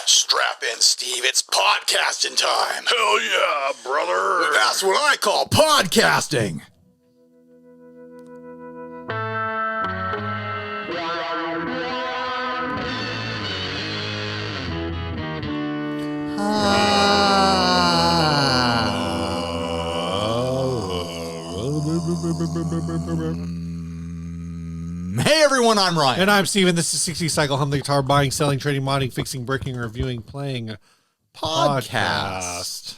Strap in, Steve. It's podcasting time. Hell yeah, brother. That's what I call podcasting. Hey everyone, I'm Ryan. And I'm Steven. This is 60 Cycle Hum the Guitar, buying, selling, trading, modding, fixing, breaking, reviewing, playing podcast.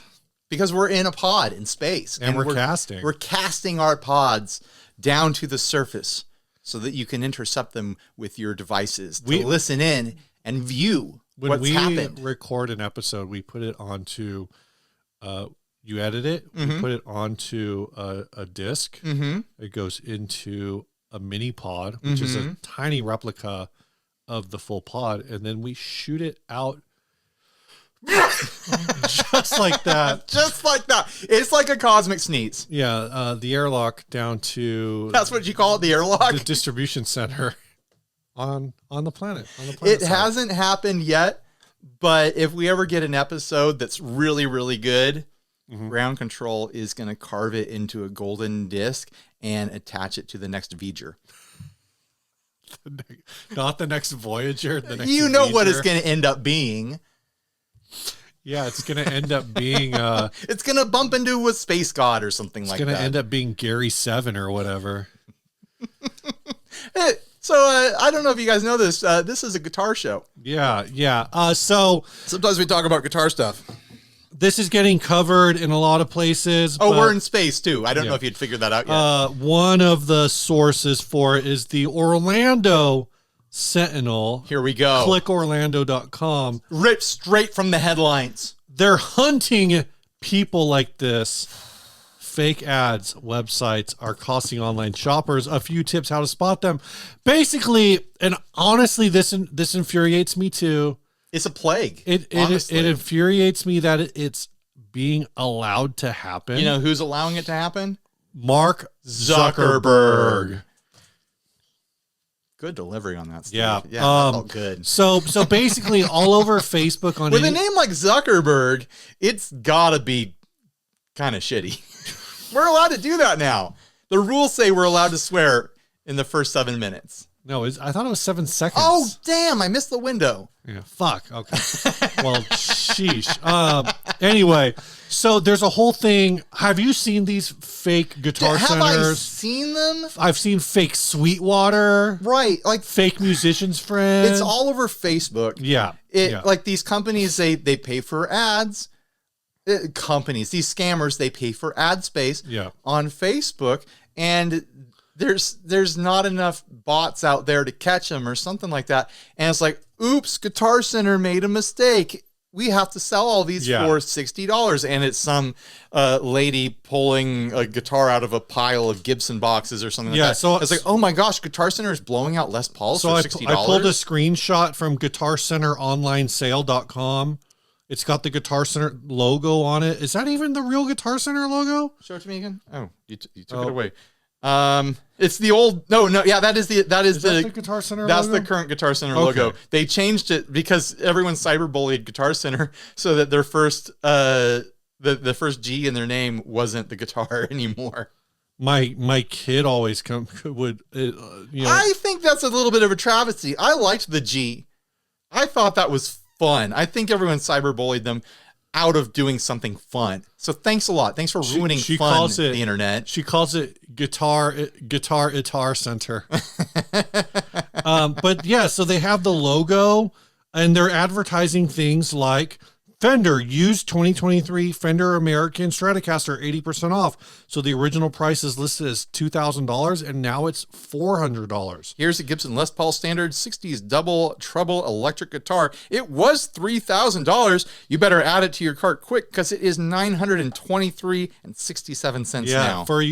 Because we're in a pod in space. And we're casting. We're casting our pods down to the surface so that you can intercept them with your devices to listen in and view what's happened. When we record an episode, we put it onto, you edit it, we put it onto a disc. It goes into a mini pod, which is a tiny replica of the full pod, and then we shoot it out just like that. Just like that. It's like a cosmic sneeze. Yeah, the airlock down to... That's what you call it, the airlock? The distribution center on the planet. It hasn't happened yet, but if we ever get an episode that's really, really good, Ground Control is going to carve it into a golden disc and attach it to the next Voyager. Not the next Voyager. The next you know Voyager. what it's going to end up being. Yeah, it's going to end up being... it's going to bump into a space god or something like that. It's going to end up being Gary 7 or whatever. So I don't know if you guys know this. This is a guitar show. Yeah. So sometimes we talk about guitar stuff. This is getting covered in a lot of places. Oh, we're in space too. I don't know if you'd figured that out yet. One of the sources for it is the Orlando Sentinel. Here we go. Clickorlando.com. Ripped straight from the headlines. They're hunting people like this. Fake ads websites are costing online shoppers. A few tips how to spot them. Basically, and honestly, this infuriates me too. It's a plague. It infuriates me that it's being allowed to happen. You know who's allowing it to happen? Mark Zuckerberg. Good delivery on that, Steve. Yeah, that felt good. So basically, all over Facebook on with a name like Zuckerberg, it's gotta be kind of shitty. We're allowed to do that now. The rules say we're allowed to swear in the first 7 minutes. No, I thought it was 7 seconds. Oh, damn. I missed the window. Yeah, fuck. Okay. Well, sheesh. Anyway, so there's a whole thing. Have you seen these fake guitar centers? Have I seen them? I've seen fake Sweetwater. Right. Like fake musicians friends. It's all over Facebook. Yeah. Like these companies, they pay for ads. Companies, these scammers, they pay for ad space on Facebook, and there's not enough bots out there to catch them or something like that. And it's like, oops, Guitar Center made a mistake. We have to sell all these for $60. And it's some lady pulling a guitar out of a pile of Gibson boxes or something like that. So it's like, oh my gosh, Guitar Center is blowing out Les Pauls for $60. I pulled a screenshot from GuitarCenterOnlineSale.com. It's got the Guitar Center logo on it. Is that even the real Guitar Center logo? Show it to me again. Oh, you took it away. It's the old. No. Yeah, that is the Guitar Center. That's logo? The current Guitar Center logo. They changed it because everyone cyberbullied Guitar Center, so that their first the first G in their name wasn't the guitar anymore. My kid always would. I think that's a little bit of a travesty. I liked the G. I thought that was fun. I think everyone cyberbullied them out of doing something fun. So thanks a lot. Thanks for ruining fun the internet. She calls it Guitar Center. But yeah, so they have the logo and they're advertising things like Fender used 2023 Fender American Stratocaster 80% off. So the original price is listed as $2,000 and now it's $400. Here's a Gibson Les Paul Standard 60s double treble electric guitar. It was $3,000. You better add it to your cart quick because it is $923.67 now. For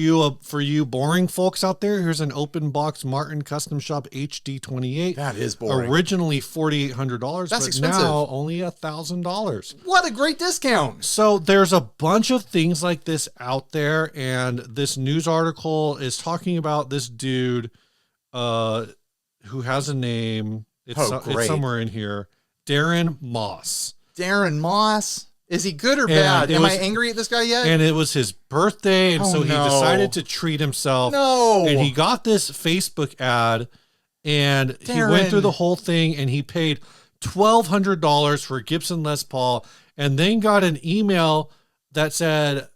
you boring folks out there, here's an open box Martin Custom Shop HD28. That is boring. Originally $4,800, That's but expensive. now only $1,000. What a great discount. So there's a bunch of things like this out there, and this news article is talking about this dude who has a name. It's somewhere in here. Darren Moss. Darren Moss. Is he good or bad? Am I angry at this guy yet? And it was his birthday, and so he decided to treat himself. No. And he got this Facebook ad, and he went through the whole thing, and he paid $1,200 for a Gibson Les Paul, and then got an email that said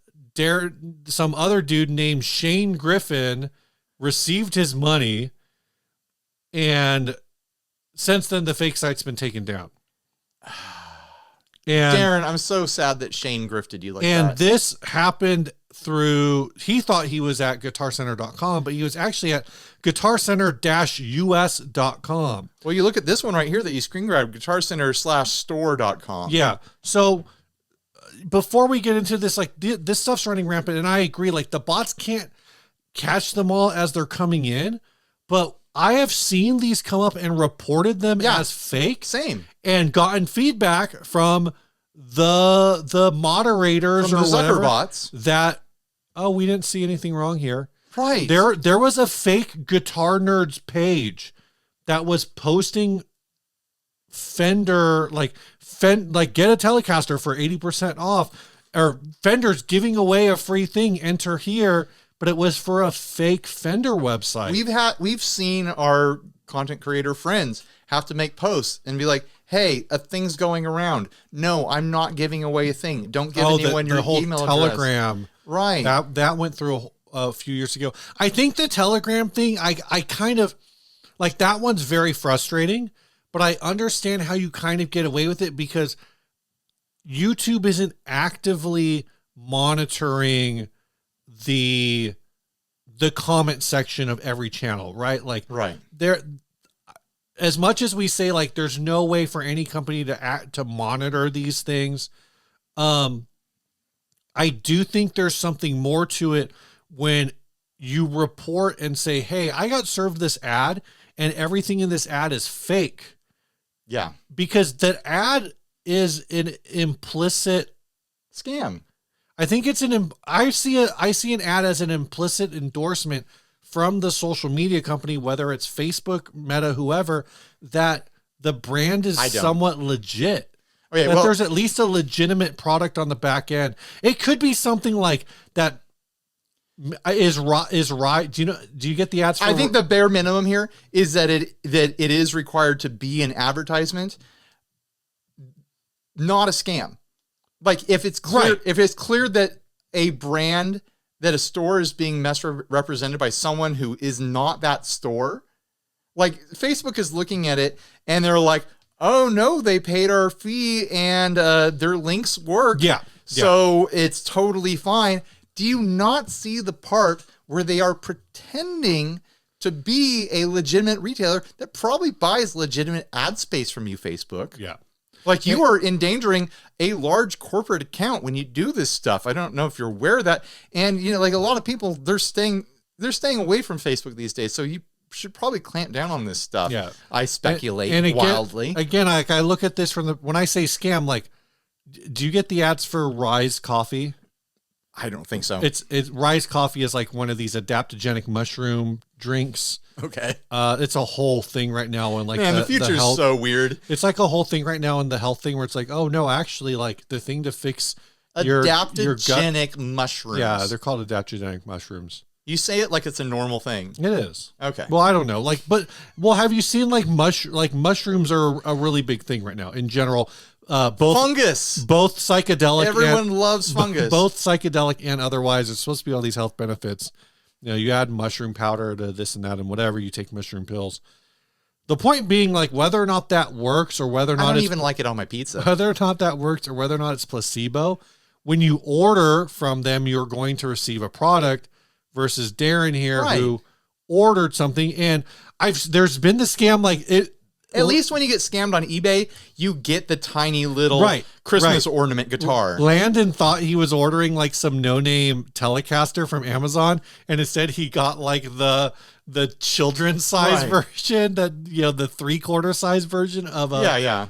some other dude named Shane Griffin received his money, and since then the fake site's been taken down. And Darren, I'm so sad that Shane grifted you like that. And this happened through, he thought he was at guitarcenter.com, but he was actually at guitarcenter-us.com. Well, you look at this one right here that you screen grabbed, guitarcenter/store.com. Yeah. So before we get into this, like this stuff's running rampant, and I agree, like the bots can't catch them all as they're coming in, but I have seen these come up and reported them as fake. Same. And gotten feedback from the moderators from or the whatever bots that, oh, we didn't see anything wrong here. Right. There was a fake Guitar Nerds page that was posting Fender, like get a Telecaster for 80% off, or Fender's giving away a free thing, enter here. But it was for a fake Fender website. We've seen our content creator friends have to make posts and be like, "Hey, a thing's going around. No, I'm not giving away a thing. Don't give anyone your whole email Telegram." Address." Right. That went through a few years ago. I think the Telegram thing, I kind of like that one's very frustrating, but I understand how you kind of get away with it because YouTube isn't actively monitoring the comment section of every channel, right? Like, right. There, as much as we say, like, there's no way for any company to monitor these things. I do think there's something more to it when you report and say, "Hey, I got served this ad and everything in this ad is fake." Yeah. Because that ad is an implicit scam. I think it's I see an ad as an implicit endorsement from the social media company, whether it's Facebook, Meta, whoever, that the brand is somewhat legit. Okay, that there's at least a legitimate product on the back end. It could be something like that is right. Do you get the ads? I think the bare minimum here is that it is required to be an advertisement, not a scam. Like if it's clear, if it's clear that a brand, that a store is being misrepresented by someone who is not that store, like Facebook is looking at it and they're like, "Oh no, they paid our fee and their links work. Yeah. So it's totally fine." Do you not see the part where they are pretending to be a legitimate retailer that probably buys legitimate ad space from you, Facebook? Yeah. Like you are endangering a large corporate account when you do this stuff. I don't know if you're aware of that. And like a lot of people, they're staying away from Facebook these days. So you should probably clamp down on this stuff. Yeah. I speculate and wildly. Again, like I look at this when I say scam, like, do you get the ads for Rise Coffee? I don't think so. It's Rise Coffee is like one of these adaptogenic mushroom drinks. Okay. It's a whole thing right now. And like, the future's so weird. It's like a whole thing right now in the health thing where it's like, oh no, actually like the thing to fix adaptogenic mushrooms. Yeah. They're called adaptogenic mushrooms. You say it like it's a normal thing. It is. Okay. Well, I don't know. Like, have you seen like mushrooms are a really big thing right now in general. Both fungus, both psychedelic. Everyone loves fungus. Both psychedelic and otherwise. It's supposed to be all these health benefits. You add mushroom powder to this and that and whatever. You take mushroom pills. The point being, like, whether or not that works or whether or not I don't even like it on my pizza. Whether or not that works or whether or not it's placebo. When you order from them, you're going to receive a product. Versus Darren here, who ordered something, and there's been the scam like it. At least when you get scammed on eBay, you get the tiny little Christmas ornament guitar. Landon thought he was ordering like some no-name Telecaster from Amazon, and instead he got like the children's size version, that the 3/4 size version of a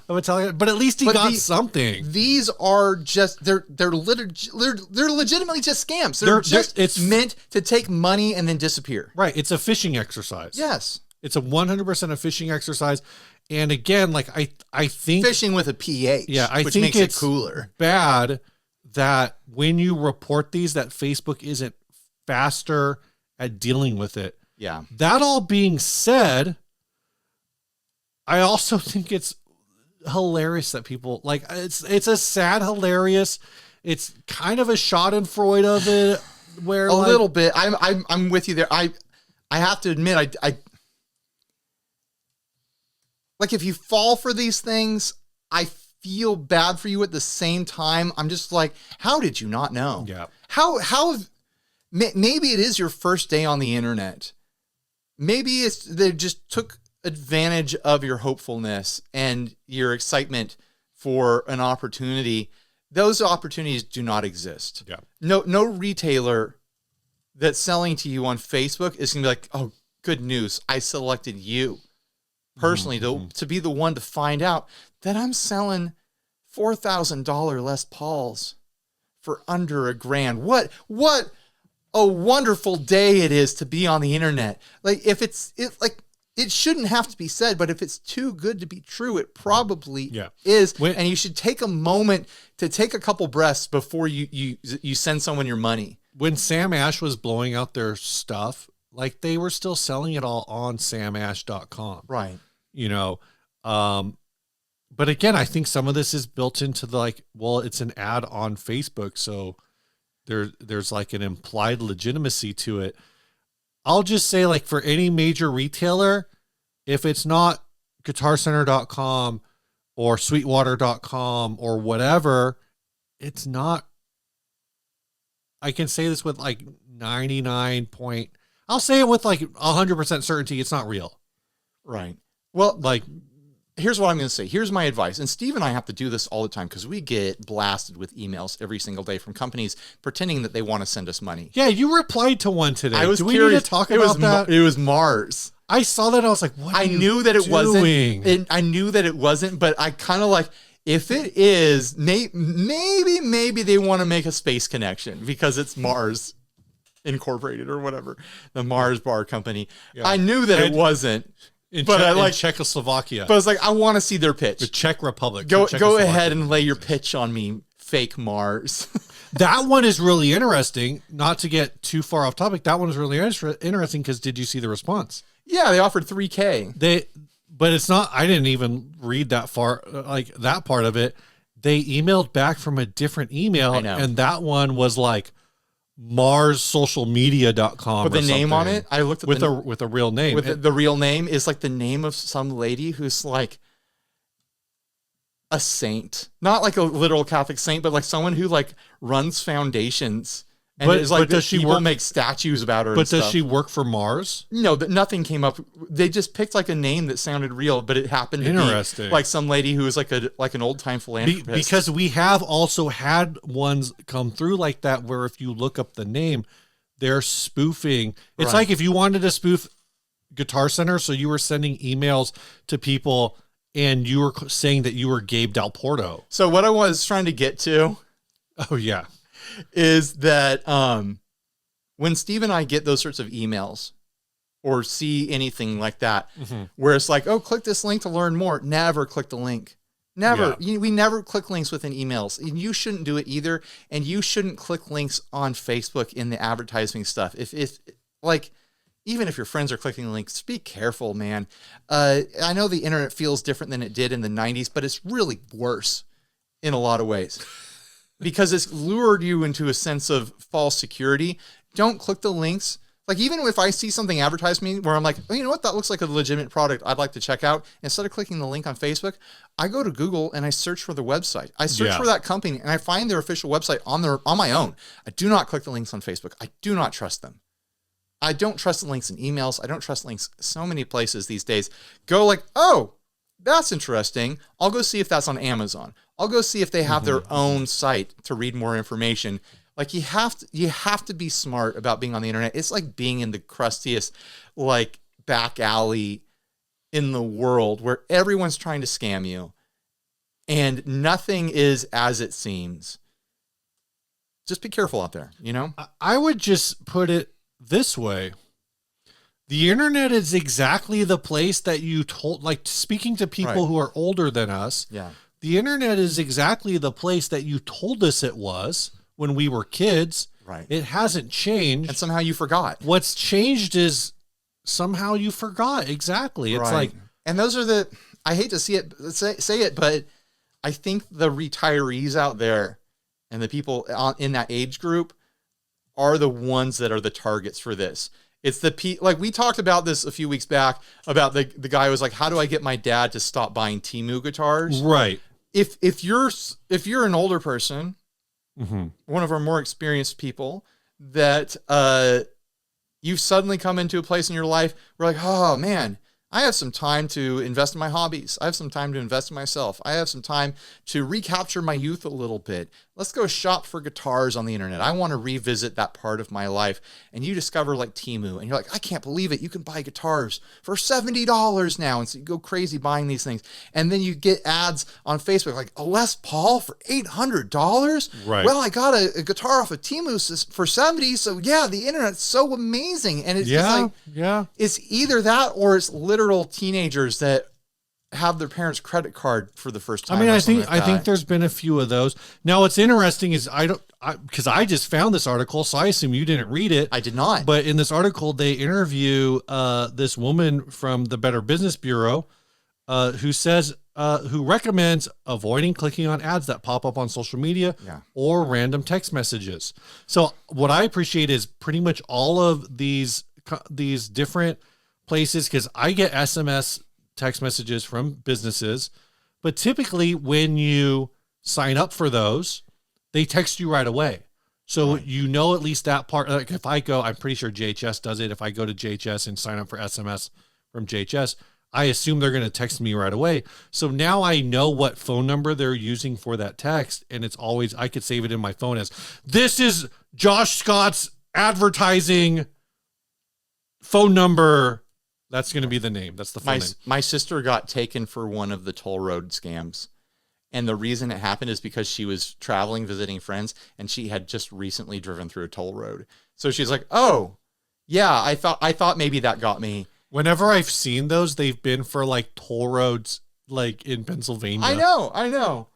of a Telecaster. But at least he got something. These are just they're legitimately just scams. It's meant to take money and then disappear. Right. It's a phishing exercise. Yes. It's a 100% a phishing exercise. And again, like I think fishing with a pH, which think makes it's it cooler. Bad that when you report these, that Facebook isn't faster at dealing with it. Yeah. That all being said, I also think it's hilarious that people like it's a sad, hilarious. It's kind of a Schadenfreude of it, where a little bit. I'm with you there. I have to admit, I like if you fall for these things, I feel bad for you at the same time. I'm just like, how did you not know? Yeah. How maybe it is your first day on the internet. Maybe they just took advantage of your hopefulness and your excitement for an opportunity. Those opportunities do not exist. Yeah. No retailer that's selling to you on Facebook is going to be like, oh, good news. I selected you personally to be the one to find out that I'm selling $4,000 Les Pauls for under $1,000. What a wonderful day it is to be on the internet. Like it shouldn't have to be said, but if it's too good to be true, it probably is. And you should take a moment to take a couple breaths before you send someone your money. When Sam Ash was blowing out their stuff, like they were still selling it all on samash.com. Right. You know, but again, I think some of this is built into it's an ad on Facebook. So there's like an implied legitimacy to it. I'll just say, like, for any major retailer, if it's not guitarcenter.com or sweetwater.com or whatever, it's not. I can say this with like 99 point. I'll say it with like 100% certainty. It's not real. Right. Well, like, here's what I'm going to say. Here's my advice. And Steve and I have to do this all the time because we get blasted with emails every single day from companies pretending that they want to send us money. Yeah, you replied to one today. I was Do we curious. need to talk about that? It was Mars. I saw that. And I was like, what I knew that it wasn't. I knew that it wasn't, but I kind of like, if it is, maybe they want to make a space connection because it's Mars Incorporated or whatever, the Mars Bar Company. Yeah. I knew that it wasn't. In Czechoslovakia. But I was like, I want to see their pitch. The Czech Republic. Go ahead and lay your pitch on me, fake Mars. That one is really interesting. Not to get too far off topic, that one is really interesting because did you see the response? Yeah, they offered $3,000. But it's not, I didn't even read that far, like that part of it. They emailed back from a different email, and that one was like marssocialmedia.com. With the name on it, I looked at with a real name. With the real name is like the name of some lady who's like a saint, not like a literal Catholic saint, but like someone who like runs foundations. And it's like, does she make statues about her? But does she work for Mars? No, nothing came up. They just picked like a name that sounded real, but it happened to be like some lady who was like an old time philanthropist. Because we have also had ones come through like that, where if you look up the name, they're spoofing. It's like if you wanted to spoof Guitar Center, so you were sending emails to people and you were saying that you were Gabe Del Porto. So what I was trying to get to, is that when Steve and I get those sorts of emails or see anything like that, where it's like, oh, click this link to learn more. Never click the link. Never. Yeah. We never click links within emails. And you shouldn't do it either. And you shouldn't click links on Facebook in the advertising stuff. If like, even if your friends are clicking links, be careful, man. I know the internet feels different than it did in the 90s, but it's really worse in a lot of ways. Because it's lured you into a sense of false security. Don't click the links. Like, even if I see something advertised to me where I'm like, oh, you know what? That looks like a legitimate product I'd like to check out. Instead of clicking the link on Facebook, I go to Google and I search for the website. I search for that company and I find their official website on my own. I do not click the links on Facebook. I do not trust them. I don't trust the links in emails. I don't trust links so many places these days. Go like, oh, that's interesting. I'll go see if that's on Amazon. I'll go see if they have their own site to read more information. Like, you have to be smart about being on the internet. It's like being in the crustiest, like, back alley in the world where everyone's trying to scam you and nothing is as it seems. Just be careful out there, you know? I would just put it this way. The internet is exactly the place that you told, like speaking to people who are older than us. Yeah. The internet is exactly the place that you told us it was when we were kids. Right. It hasn't changed. And somehow you forgot. What's changed is somehow you forgot. Exactly. It's like, and those are I hate to say it, but I think the retirees out there and the people in that age group are the ones that are the targets for this. It's like we talked about this a few weeks back about the guy who was like, how do I get my dad to stop buying Temu guitars? Right. If you're an older person, one of our more experienced people that you've suddenly come into a place in your life where like, oh man, I have some time to invest in my hobbies. I have some time to invest in myself. I have some time to recapture my youth a little bit. Let's go shop for guitars on the internet. I want to revisit that part of my life. And you discover like Temu and you're like, I can't believe it. You can buy guitars for $70 now. And so you go crazy buying these things. And then you get ads on Facebook like a Les Paul for $800. Right. Well, I got a guitar off of Temu for $70. So yeah, the internet's so amazing. And it's just like, it's either that or it's literal teenagers that have their parents' credit card for the first time. I mean, I think there's been a few of those. Now, what's interesting is because I just found this article, so I assume you didn't read it. I did not. But in this article, they interview this woman from the Better Business Bureau who recommends avoiding clicking on ads that pop up on social media or random text messages. So what I appreciate is pretty much all of these different places, because I get SMS text messages from businesses, but typically when you sign up for those, they text you right away. So you know at least that part. Like if I go, I'm pretty sure JHS does it. If I go to JHS and sign up for SMS from JHS, I assume they're going to text me right away. So now I know what phone number they're using for that text, and it's always, I could save it in my phone as, this is Josh Scott's advertising phone number. That's going to be the name. That's the phone name. My sister got taken for one of the toll road scams. And the reason it happened is because she was traveling, visiting friends, and she had just recently driven through a toll road. So she's like, oh, yeah, I thought maybe that got me. Whenever I've seen those, they've been for like toll roads, like in Pennsylvania. I know.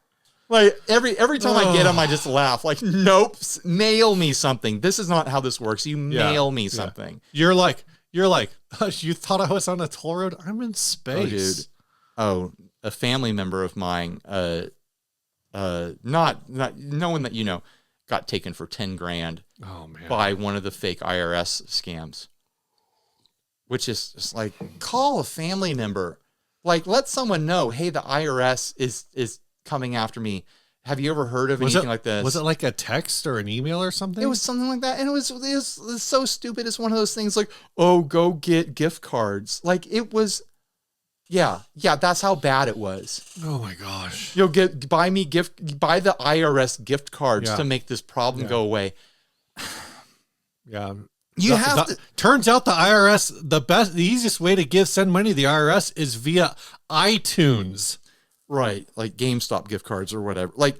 Like every time I get them, I just laugh. Like, nope, mail me something. This is not how this works. You mail me something. You're like, you thought I was on a toll road? I'm in space. Oh, dude. A family member of mine, not no one that you know, got taken for $10,000 by one of the fake IRS scams. Which is just like, call a family member. Like, let someone know, hey, the IRS is coming after me. Have you ever heard of anything like this? Was it like a text or an email or something? It was something like that. And it was so stupid. It's one of those things like, oh, go get gift cards. Like, it was, yeah, that's how bad it was. Oh my gosh. You'll buy the IRS gift cards to make this problem go away. Yeah. Turns out the IRS, the easiest way to send money to the IRS is via iTunes. Right, like GameStop gift cards or whatever. Like,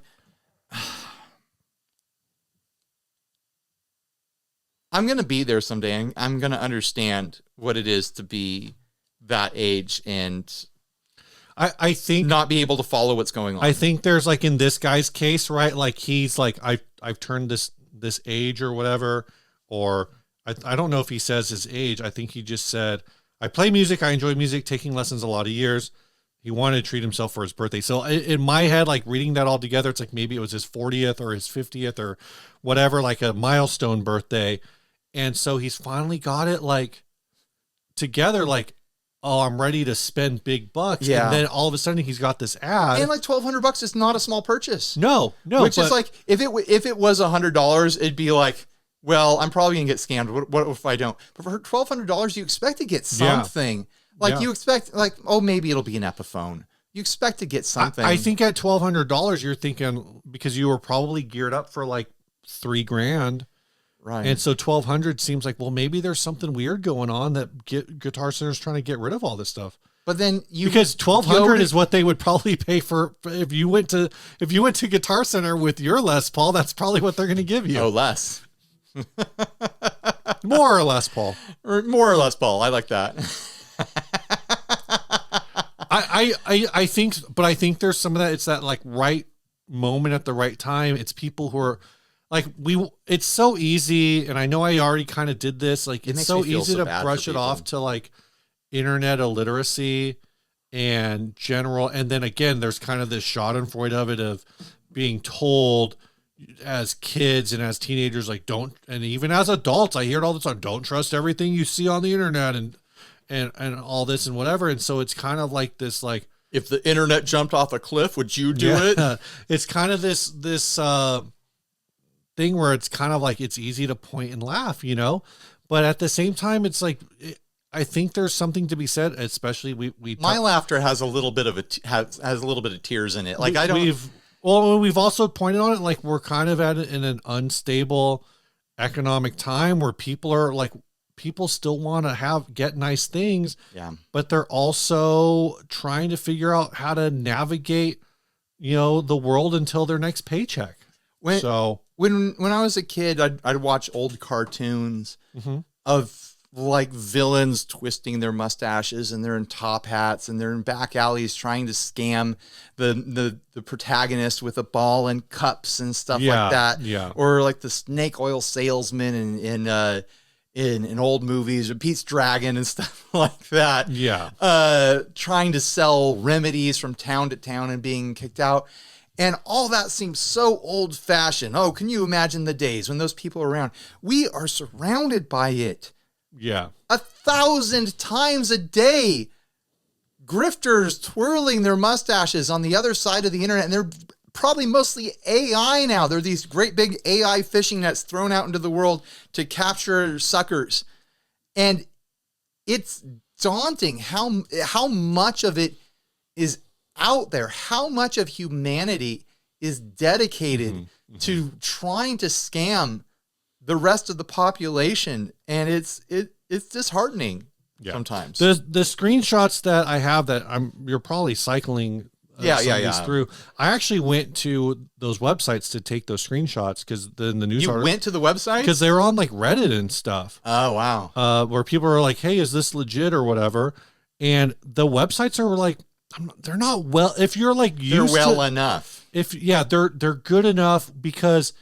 I'm going to be there someday, and I'm going to understand what it is to be that age and I think not be able to follow what's going on. I think there's like in this guy's case, right? Like he's like, I've turned this age or whatever, or I don't know if he says his age. I think he just said, I play music. I enjoy music, taking lessons a lot of years. He wanted to treat himself for his birthday. So in my head, like reading that all together, it's like maybe it was his 40th or his 50th or whatever, like a milestone birthday. And so he's finally got it like together, like, oh, I'm ready to spend big bucks. Yeah. And then all of a sudden he's got this ad. And like $1,200 is not a small purchase. No. Which is like, if it was $100, it'd be like, well, I'm probably going to get scammed. What if I don't? But for $1,200, you expect to get something. Yeah. Like you expect, like, oh, maybe it'll be an Epiphone. You expect to get something. I think at $1,200, you're thinking, because you were probably geared up for like $3,000. Right. And so $1,200 seems like, well, maybe there's something weird going on that Guitar Center's trying to get rid of all this stuff. But then because $1,200 is what they would probably pay for if you went to Guitar Center with your Les Paul. That's probably what they're going to give you. Oh, less. More or less, Paul. Or more or less, Paul. I like that. I think, but I think there's some of that. It's that like right moment at the right time. It's people who are like, it's so easy. And I know I already kind of did this. Like, it's so easy to brush it off to like internet illiteracy and general. And then again, there's kind of this schadenfreude of it, of being told as kids and as teenagers, like, don't, and even as adults, I hear it all the time, don't trust everything you see on the internet and all this and whatever. And so it's kind of like this, like, if the internet jumped off a cliff, would you do it? It's kind of this thing where it's kind of like, it's easy to point and laugh, you know, but at the same time, it's like, I think there's something to be said, especially my laughter has a little bit of has a little bit of tears in it. Like we've also pointed on it, like we're kind of in an unstable economic time where people still want to get nice things. Yeah. But they're also trying to figure out how to navigate, you know, the world until their next paycheck. When I was a kid, I'd watch old cartoons of like villains twisting their mustaches, and they're in top hats and they're in back alleys trying to scam the protagonist with a ball and cups and stuff like that. Yeah. Or like the snake oil salesman in old movies, or Pete's Dragon and stuff like that. Yeah. Trying to sell remedies from town to town and being kicked out. And all that seems so old fashioned. Oh, can you imagine the days when those people are around? We are surrounded by it. Yeah. 1,000 times a day. Grifters twirling their mustaches on the other side of the internet. And they're probably mostly AI now. They're these great big AI fishing nets thrown out into the world to capture suckers. And it's daunting how much of it is out there, how much of humanity is dedicated to trying to scam the rest of the population. And it's disheartening sometimes. The screenshots that I have that you're probably cycling through. I actually went to those websites to take those screenshots, because the news article. You went to the website? Because they were on like Reddit and stuff. Oh, wow. Where people are like, hey, is this legit or whatever? And the websites are like, they're not well. If you're like used they're well enough. They're good enough, because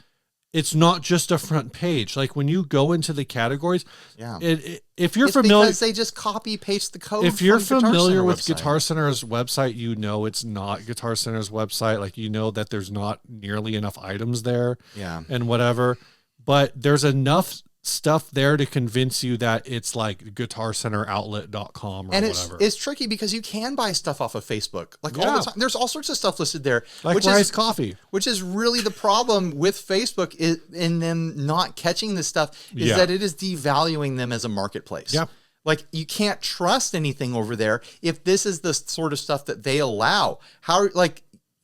it's not just a front page. Like when you go into the categories, if you're familiar, because they just copy paste the code. If you're familiar with Guitar Center's website, you know it's not Guitar Center's website. Like, you know that there's not nearly enough items there, and whatever. But there's enough stuff there to convince you that it's like guitarcenteroutlet.com or whatever. It's tricky, because you can buy stuff off of Facebook all the time. There's all sorts of stuff listed there, like Rice Coffee, which is really the problem with Facebook in them not catching this stuff, is that it is devaluing them as a marketplace. Yeah. Like, you can't trust anything over there if this is the sort of stuff that they allow.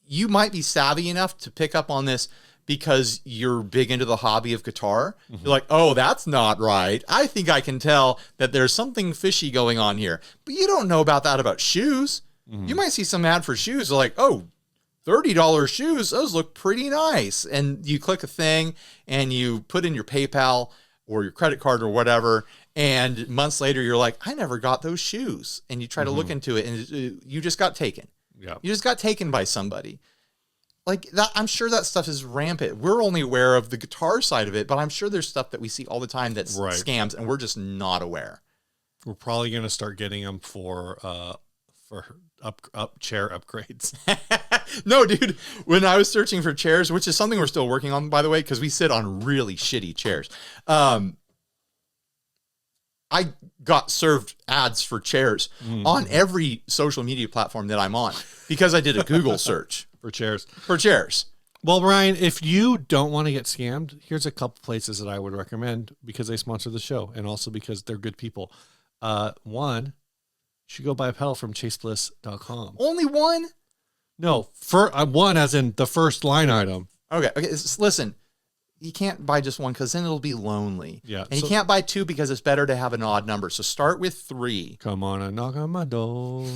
You might be savvy enough to pick up on this because you're big into the hobby of guitar. You're like, oh, that's not right. I think I can tell that there's something fishy going on here. But you don't know about that about shoes. You might see some ad for shoes, like, oh, $30 shoes, those look pretty nice. And you click a thing and you put in your PayPal or your credit card or whatever, and months later you're like, I never got those shoes. And you try to look into it, and you just got taken. Yeah. You just got taken by somebody. Like that, I'm sure that stuff is rampant. We're only aware of the guitar side of it, but I'm sure there's stuff that we see all the time that's scams, and we're just not aware. We're probably going to start getting them for chair upgrades. No, dude. When I was searching for chairs, which is something we're still working on, by the way, because we sit on really shitty chairs. I got served ads for chairs on every social media platform that I'm on, because I did a Google search. For chairs. Well, Brian, if you don't want to get scammed, here's a couple places that I would recommend, because they sponsor the show and also because they're good people. One, you should go buy a pedal from chasebliss.com. Only one? No, for one as in the first line item. Okay. Listen, you can't buy just one, because then it'll be lonely. Yeah. And you can't buy two, because it's better to have an odd number. So start with 3. Come on and knock on my door.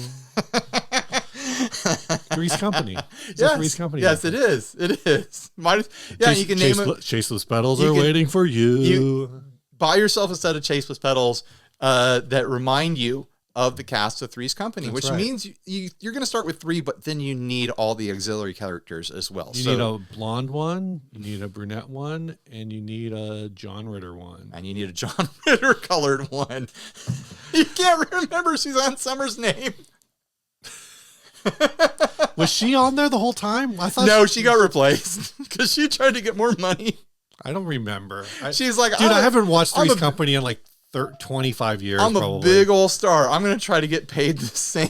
Three's Company. Three's Company. Yes, it is. It is. You can name it. Chaseless pedals are waiting for you. buy yourself a set of Chase Bliss pedals that remind you of the Cast of Threes company, That's which right. means you're going to start with 3, but then you need all the auxiliary characters as well. You need a blonde one, you need a brunette one, and you need a John Ritter one. And you need a John Ritter colored one. You can't remember Suzanne Summers' name. Was she on there the whole time? I thought No, she got replaced because she tried to get more money. I don't remember. She's like, dude, I haven't watched Three's I'm a- Company in like 25 years. I'm probably. a big old star. I'm going to try to get paid the same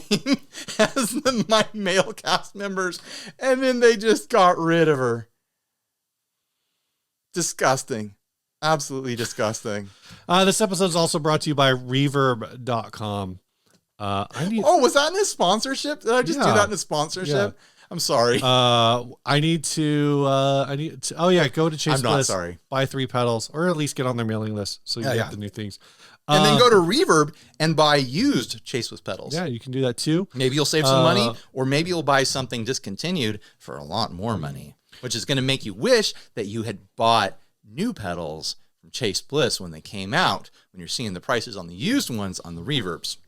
as my male cast members. And then they just got rid of her. Disgusting. Absolutely disgusting. This episode is also brought to you by Reverb.com. Was that in a sponsorship? Did I just do that in a sponsorship? Yeah. I'm sorry. I need to, oh yeah, go to Chase I'm not Bliss, sorry. buy 3 pedals, or at least get on their mailing list so you get the new things. And then go to Reverb and buy used Chase Bliss pedals. Yeah, you can do that too. Maybe you'll save some money, or maybe you'll buy something discontinued for a lot more money, which is going to make you wish that you had bought new pedals from Chase Bliss when they came out, when you're seeing the prices on the used ones on the Reverbs.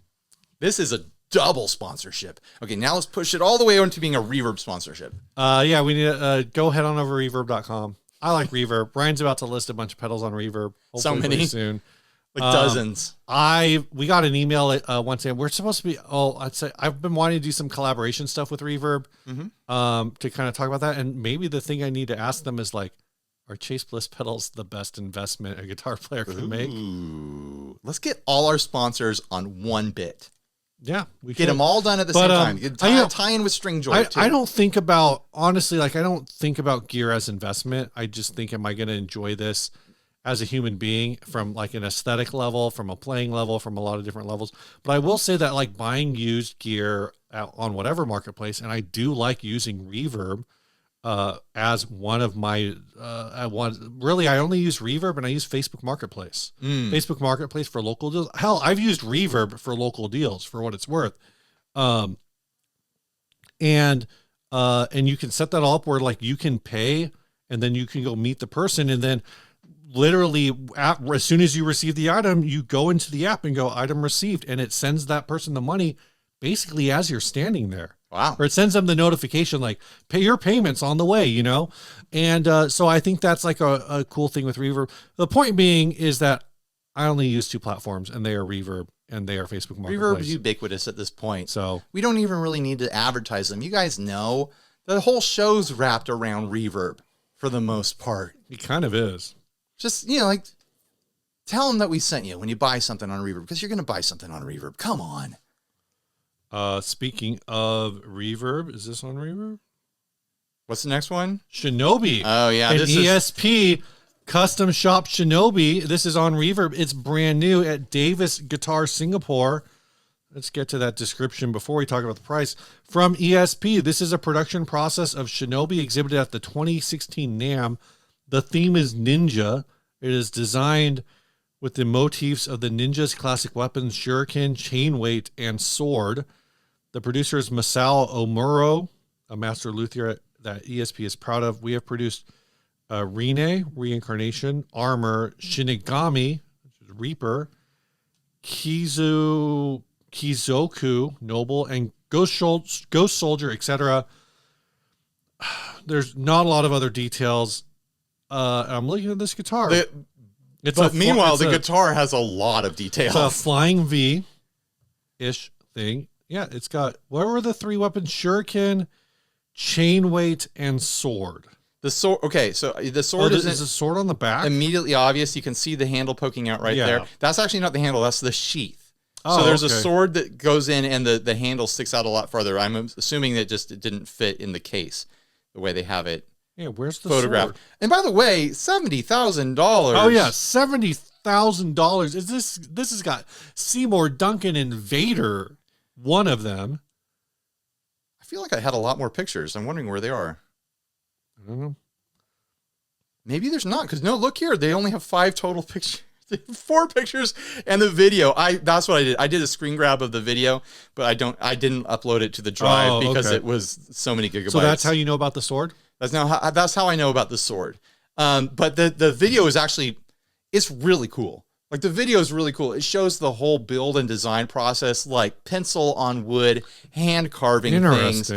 This is a double sponsorship. Okay, now let's push it all the way on to being a Reverb sponsorship. Yeah, we need to go head on over to Reverb.com. I like Reverb. Brian's about to list a bunch of pedals on Reverb. So many. Pretty soon. Like dozens. We got an email once saying we're supposed to be. I'd say I've been wanting to do some collaboration stuff with Reverb, to kind of talk about that. And maybe the thing I need to ask them is like, are Chase Bliss pedals the best investment a guitar player can make? Ooh. Let's get all our sponsors on one bit. Yeah, we Get them all done at the same time. Tie in with String Joy too. I don't think about, honestly, like I don't think about gear as investment. I just think, am I going to enjoy this as a human being from like an aesthetic level, from a playing level, from a lot of different levels. But I will say that like buying used gear on whatever marketplace, and I do like using Reverb as one of my, really I only use Reverb and I use Facebook Marketplace. Facebook Marketplace for local deals. Hell, I've used Reverb for local deals for what it's worth. And you can set that all up where like you can pay and then you can go meet the person, and then literally as soon as you receive the item, you go into the app and go item received, and it sends that person the money basically as you're standing there. Wow. Or it sends them the notification like, pay your payments on the way, you know? And so I think that's like a cool thing with Reverb. The point being is that I only use 2 platforms, and they are Reverb and they are Facebook Marketplace. Reverb is ubiquitous at this point. So we don't even really need to advertise them. You guys know the whole show's wrapped around Reverb for the most part. it kind of is. Just, like tell them that we sent you when you buy something on Reverb, because you're going to buy something on Reverb. Come on. Speaking of Reverb, is this on Reverb? What's the next one? Shinobi. Oh, yeah. An This is ESP custom shop Shinobi. This is on Reverb. It's brand new at Davis Guitar Singapore. Let's get to that description before we talk about the price. From ESP, this is a production process of Shinobi exhibited at the 2016 NAMM. The theme is Ninja. It is designed with the motifs of the Ninja's classic weapons, shuriken, chain weight, and sword. The producer is Masao Omuro, a master luthier that ESP is proud of. We have produced Rine, Reincarnation, Armor, Shinigami, which is Reaper, Kizoku, Noble, and Ghost Soldier, etc. There's not a lot of other details. I'm looking at this guitar. Meanwhile, the guitar has a lot of details. It's a flying V-ish thing. Yeah, it's got, what were the 3 weapons? Shuriken, chain weight, and sword. The sword. Okay, so the sword is a sword on the back. Immediately obvious. You can see the handle poking out right there. That's actually not the handle. That's the sheath. Oh, so there's okay. a sword that goes in, and the handle sticks out a lot farther. I'm assuming that it didn't fit in the case the way they have it. Yeah, where's the photograph? sword? And by the way, $70,000. Oh yeah, $70,000. Is this has got Seymour Duncan and Vader, one of them. I feel like I had a lot more pictures. I'm wondering where they are. I don't know. Maybe there's not, because no, look here. They only have 5 total pictures. 4 pictures and the video. That's what I did. I did a screen grab of the video, but I didn't upload it to the drive because it was so many gigabytes. So that's how you know about the sword? That's how I know about the sword. But the video is actually, it's really cool. Like the video is really cool. It shows the whole build and design process, like pencil on wood, hand carving things,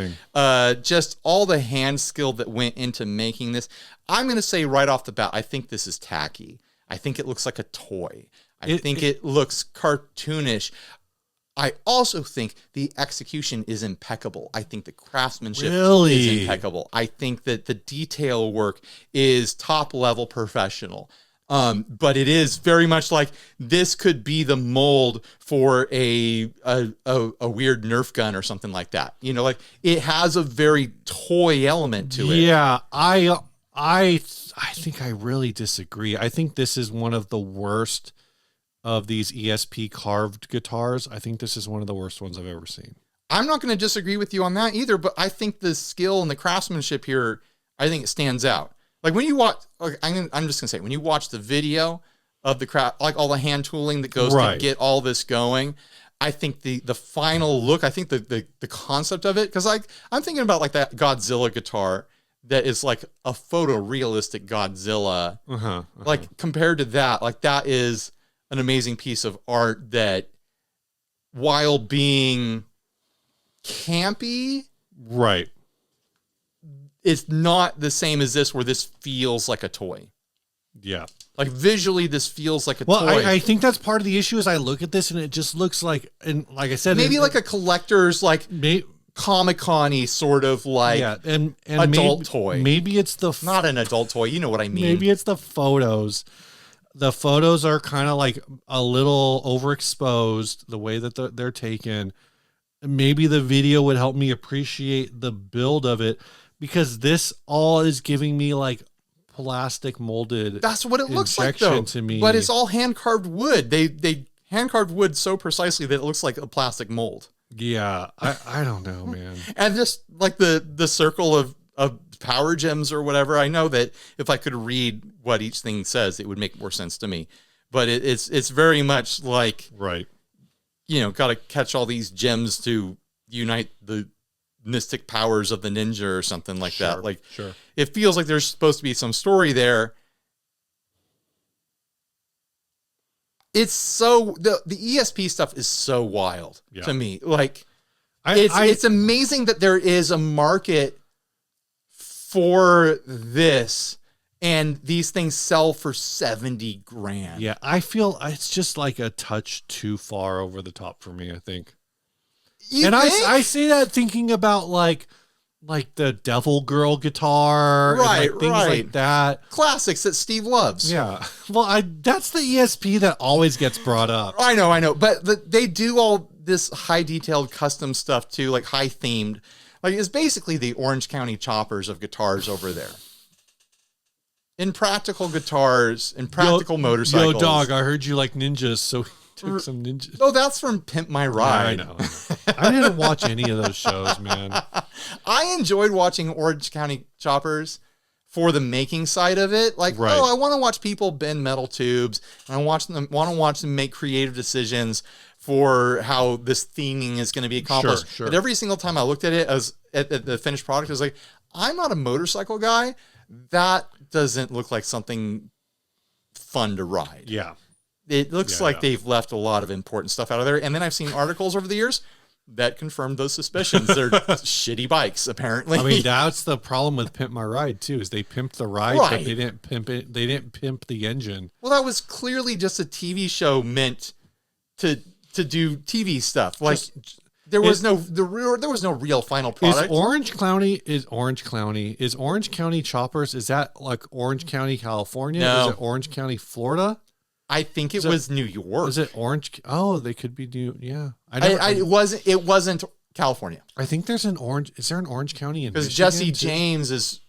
just all the hand skill that went into making this. I'm going to say right off the bat, I think this is tacky. I think it looks like a toy. I think it looks cartoonish. I also think the execution is impeccable. I think the craftsmanship is impeccable. I think that the detail work is top level professional. But it is very much like this could be the mold for a weird Nerf gun or something like that. You know, like it has a very toy element to it. Yeah, I think I really disagree. I think this is one of the worst of these ESP carved guitars. I think this is one of the worst ones I've ever seen. I'm not going to disagree with you on that either, but I think the skill and the craftsmanship here, I think it stands out. Like when you watch, like I'm just gonna say, when you watch the video of the craft, like all the hand tooling that goes to get all this going, I think the final look, I think the concept of it, because like I'm thinking about like that Godzilla guitar that is like a photorealistic Godzilla, like compared to that, like that is an amazing piece of art that, while being campy, right, it's not the same as this, where this feels like a toy. Yeah. Like visually, this feels like a toy. Well, I think that's part of the issue is I look at this and it just looks like, and like I said, maybe like a collector's, like Comic-Con-y sort of like and adult toy. Maybe it's not an adult toy. You know what I mean? Maybe it's the photos. The photos are kind of like a little overexposed, the way that they're taken. Maybe the video would help me appreciate the build of it, because this all is giving me like plastic molded. That's what it looks like though. To me. But it's all hand carved wood. They hand carved wood so precisely that it looks like a plastic mold. Yeah. I don't know, man. And just like the circle of power gems or whatever. I know that if I could read what each thing says, it would make more sense to me. But it's very much like, right, you know, got to catch all these gems to unite the mystic powers of the ninja or something like that. Like, it feels like there's supposed to be some story there. It's so the ESP stuff is so wild to me. Like, it's amazing that there is a market for this, and these things sell for $70 grand. Yeah, I feel it's just like a touch too far over the top for me, I think. I say that thinking about like the Devil Girl guitar, right, and like things like that. Classics that Steve loves. Yeah. Well, that's the ESP that always gets brought up. I know. But they do all this high detailed custom stuff too, like high themed. Like it's basically the Orange County Choppers of guitars over there. In practical guitars, in practical motorcycles. Yo, dog, I heard you like ninjas, so took some ninjas. Oh, that's from Pimp My Ride. Yeah, I know. I didn't watch any of those shows, man. I enjoyed watching Orange County Choppers for the making side of it. Like, I want to watch people bend metal tubes, and I want to watch them make creative decisions for how this theming is going to be accomplished. Sure. But every single time I looked at it as at the finished product, I was like, I'm not a motorcycle guy. That doesn't look like something fun to ride. Yeah. It looks like they've left a lot of important stuff out of there. And then I've seen articles over the years that confirmed those suspicions. They're shitty bikes, apparently. I mean, that's the problem with Pimp My Ride too, is they pimped the ride, but they didn't pimp it. They didn't pimp the engine. Well, that was clearly just a TV show meant to do TV stuff. Like there was no real final product. Is Orange County Choppers? Is that like Orange County, California? No. Is it Orange County, Florida? I think it was New York. Is it Orange? Oh, they could be new. Yeah, it wasn't California. I think there's an Orange. Is there an Orange County in? Because Jesse James's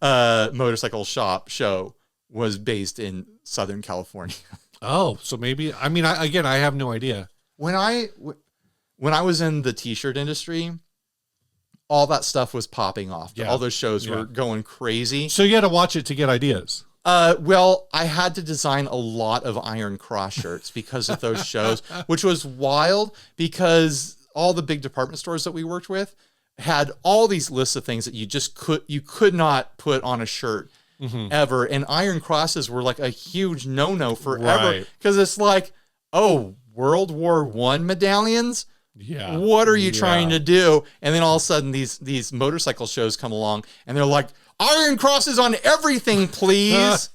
motorcycle shop show was based in Southern California. Oh, so maybe. I mean, I have no idea. When I was in the t-shirt industry, all that stuff was popping off. Yeah. All those shows were going crazy. So you had to watch it to get ideas. Well, I had to design a lot of Iron Cross shirts because of those shows, which was wild because all the big department stores that we worked with had all these lists of things that you could not put on a shirt ever. And iron crosses were like a huge no-no forever. Because it's like, oh, World War I medallions? Yeah. What are you trying to do? And then all of a sudden these motorcycle shows come along and they're like, iron crosses on everything, please.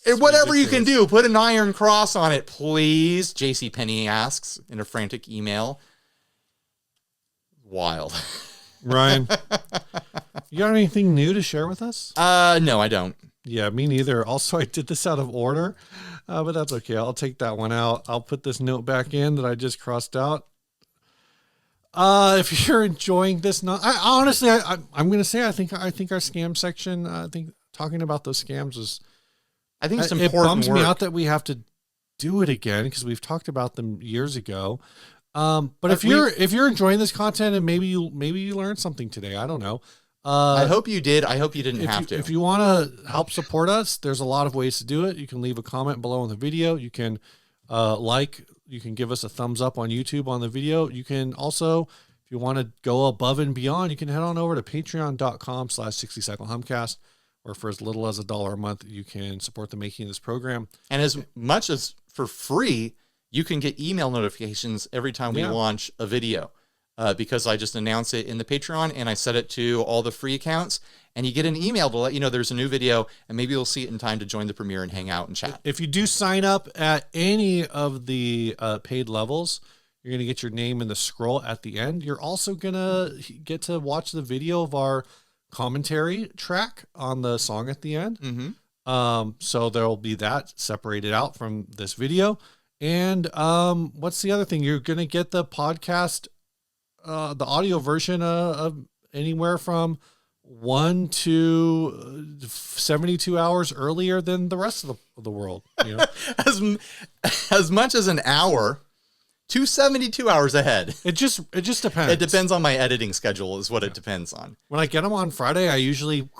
Whatever you can do, put an iron cross on it, please. JCPenney asks in a frantic email. Wild. Ryan, you got anything new to share with us? No, I don't. Yeah, me neither. Also, I did this out of order, but that's okay. I'll take that one out. I'll put this note back in that I just crossed out. If you're enjoying this, I'm going to say, I think our scam section, I think talking about those scams was, I think it's it important. Bums me out that we have to do it again because we've talked about them years ago. But if you're enjoying this content and maybe you learned something today, I don't know. I hope you did. I hope you didn't have to. If you want to help support us, there's a lot of ways to do it. You can leave a comment below on the video. You can you can give us a thumbs up on YouTube on the video. You can also, if you want to go above and beyond, you can head on over to patreon.com/60cyclehumcast, where for as little as $1 a month, you can support the making of this program. And as much as for free, you can get email notifications every time we launch a video. Because I just announce it in the Patreon and I set it to all the free accounts, and you get an email to let you know there's a new video, and maybe you'll see it in time to join the premiere and hang out and chat. If you do sign up at any of the paid levels, you're going to get your name in the scroll at the end. You're also going to get to watch the video of our commentary track on the song at the end. Mm-hmm. So there'll be that separated out from this video. And what's the other thing? You're going to get the podcast, the audio version of anywhere from 1 to 72 hours earlier than the rest of the world. You know? as much as an hour to 72 hours ahead. It just depends. It depends on my editing schedule is what it depends on. When I get them on Friday, I usually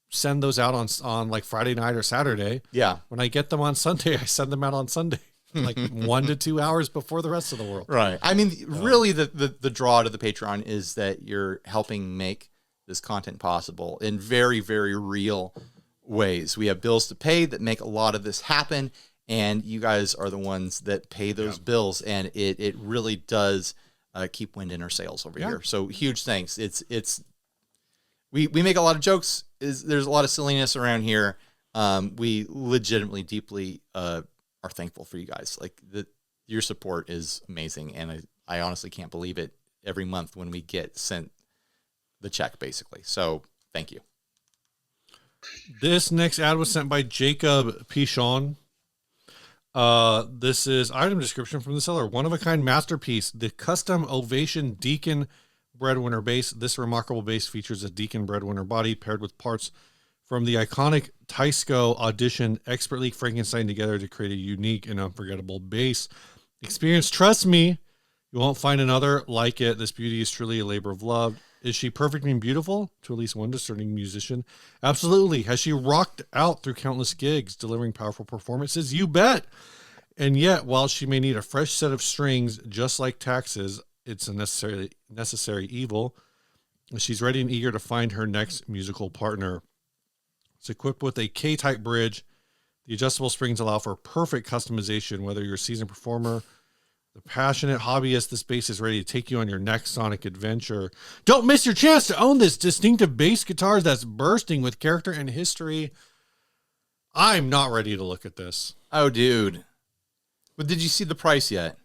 send those out on like Friday night or Saturday. Yeah. When I get them on Sunday, I send them out on Sunday. Like 1 to 2 hours before the rest of the world. Right. I mean, really the draw to the Patreon is that you're helping make this content possible in very, very real ways. We have bills to pay that make a lot of this happen, and you guys are the ones that pay those bills, and it really does keep wind in our sails over here. So huge thanks. We make a lot of jokes. There's a lot of silliness around here. We legitimately deeply are thankful for you guys. Like your support is amazing, and I honestly can't believe it every month when we get sent the check, basically. So thank you. This next ad was sent by Jacob Pichon. This is item description from the seller. One-of-a-kind masterpiece, the custom Ovation Deacon Breadwinner bass. This remarkable bass features a Deacon Breadwinner body paired with parts from the iconic Tysco Audition, expertly Frankenstein together to create a unique and unforgettable bass experience. Trust me, you won't find another like it. This beauty is truly a labor of love. Is she perfect and beautiful? To at least one discerning musician. Absolutely. Has she rocked out through countless gigs, delivering powerful performances? You bet. And yet, while she may need a fresh set of strings, just like taxes, it's a necessary evil. She's ready and eager to find her next musical partner. It's equipped with a K-type bridge. The adjustable springs allow for perfect customization. Whether you're a seasoned performer, the passionate hobbyist, this bass is ready to take you on your next sonic adventure. Don't miss your chance to own this distinctive bass guitar that's bursting with character and history. I'm not ready to look at this. Oh, dude. But did you see the price yet?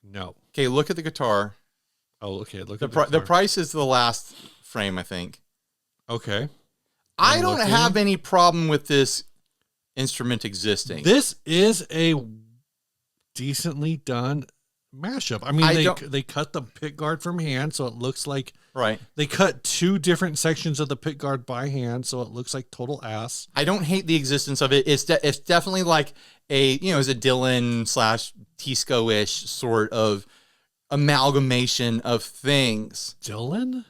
No. Okay, look at the guitar. Oh, okay. Look at the guitar. The price is the last frame, I think. Okay. I don't have any problem with this instrument existing. This is a decently done mashup. I mean, they cut the pick guard from hand, so it looks like they cut 2 different sections of the pick guard by hand, so it looks like total ass. I don't hate the existence of it. It's definitely like it's a Dylan / Tisco-ish sort of amalgamation of things. Dylan?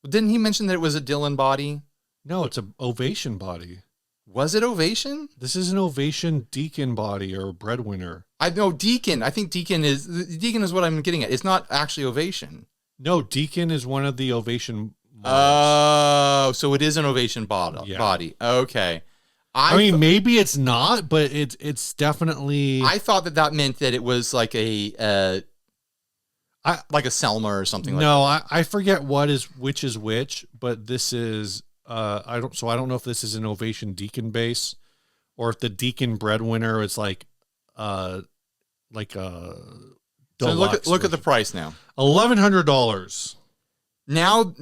Didn't he mention that it was a Dylan body? No, it's an Ovation body. Was it Ovation? This is an Ovation Deacon body or Breadwinner. I know Deacon. I think Deacon is what I'm getting at. It's not actually Ovation. No, Deacon is one of the Ovation models. Oh, so it is an Ovation body. Okay. I mean, maybe it's not, but it's definitely. I thought that meant that it was like a Selma or something like that. No, I forget which is which, but this is I don't know if this is an Ovation Deacon bass or if the Deacon Breadwinner is like a so look at the price now. $1,100. Now,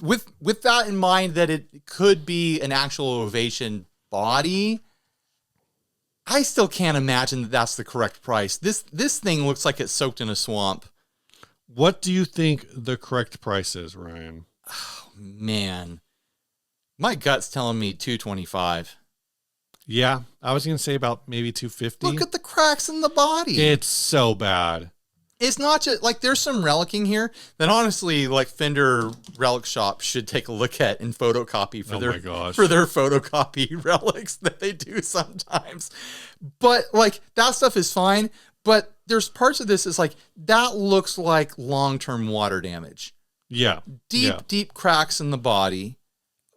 with that in mind, that it could be an actual Ovation body, I still can't imagine that that's the correct price. This thing looks like it's soaked in a swamp. What do you think the correct price is, Ryan? Oh, man, my gut's telling me $225. Yeah, I was gonna say about maybe $250. Look at the cracks in the body. It's so bad. It's not just like there's some relicing here that honestly, like Fender Relic Shop should take a look at and photocopy for their photocopy relics that they do sometimes. But like that stuff is fine. But there's parts of this is like that looks like long-term water damage. Yeah, deep cracks in the body.